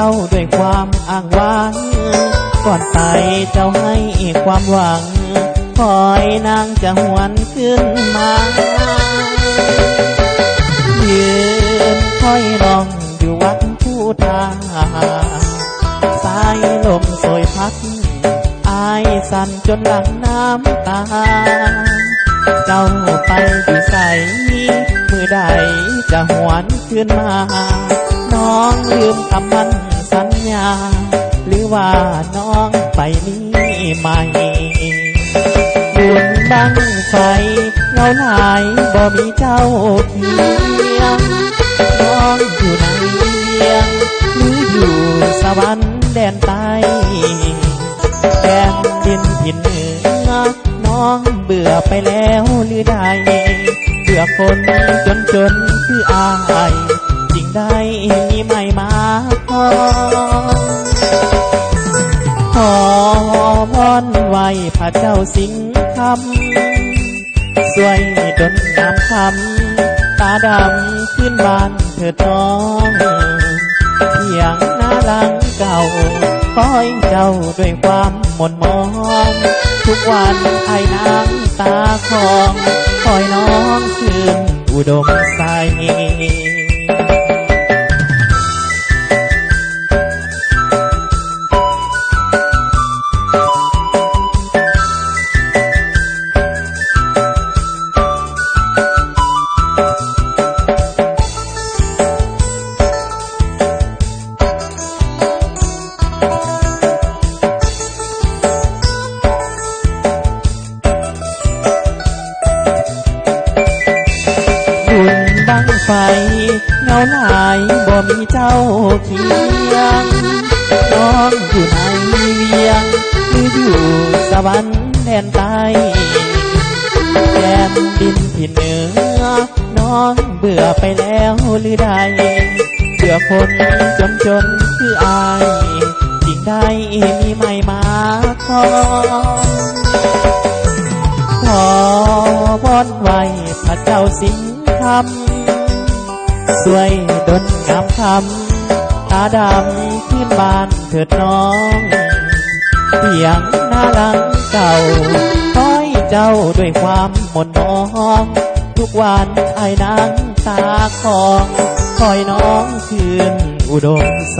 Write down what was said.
าด้วยความอ้างว้างก่อนไปเจ้าให้ความหวังคอยนางจะหวนขึ้นมายืนคอยร้องอยู่วัดผู้ทาสายลมโสยพัดอายสั่นจนหลั่งน้ำตาเจ้าไปอยู่ใสมือใดจะหวนขึ้นมาน้องลืมคำมั่นสัญญาหรือว่าน้องไปนี้ใหม่บุญบังไฟเงาหลายบ่มีเจ้าเคียงน้องอยู่ในเวียงหรืออยู่สวรรค์แดนใต้แดนดินถิ่นเหนือน้องเบื่อไปแล้วหรือใดเบื่อคนจนคืออายจริงได้มีไม่มาขอวอนไว้พระเจ้าสิงคำสวยดลน้ำคำตาดำขึ้นบ้านเถิดน้องเพียงหน้าหลังเก่าคอยเจ้าด้วยความหม่นมองทุกวันไอ้น้ำตาคลองคอยน้องคืนอุดมใสไฟเงาหลายบ่มีเจ้าเคียงน้องอยู่ในเวียงหรืออยู่สวรรค์แดนใต้แดนดินที่เหนือน้องเบื่อไปแล้วหรือใดเบื่อคนจนคืออายจริงได้มีไม่มาขอวอนไว้พระเจ้าสิงคำสวยดลงามคำตาดำขึ้นบ้านเถิดน้องเพียงหน้าหลังเก่าคอยเจ้าด้วยความหม่นมองทุกวันไอ้นางตาคองคอยน้องคืนอุดมใส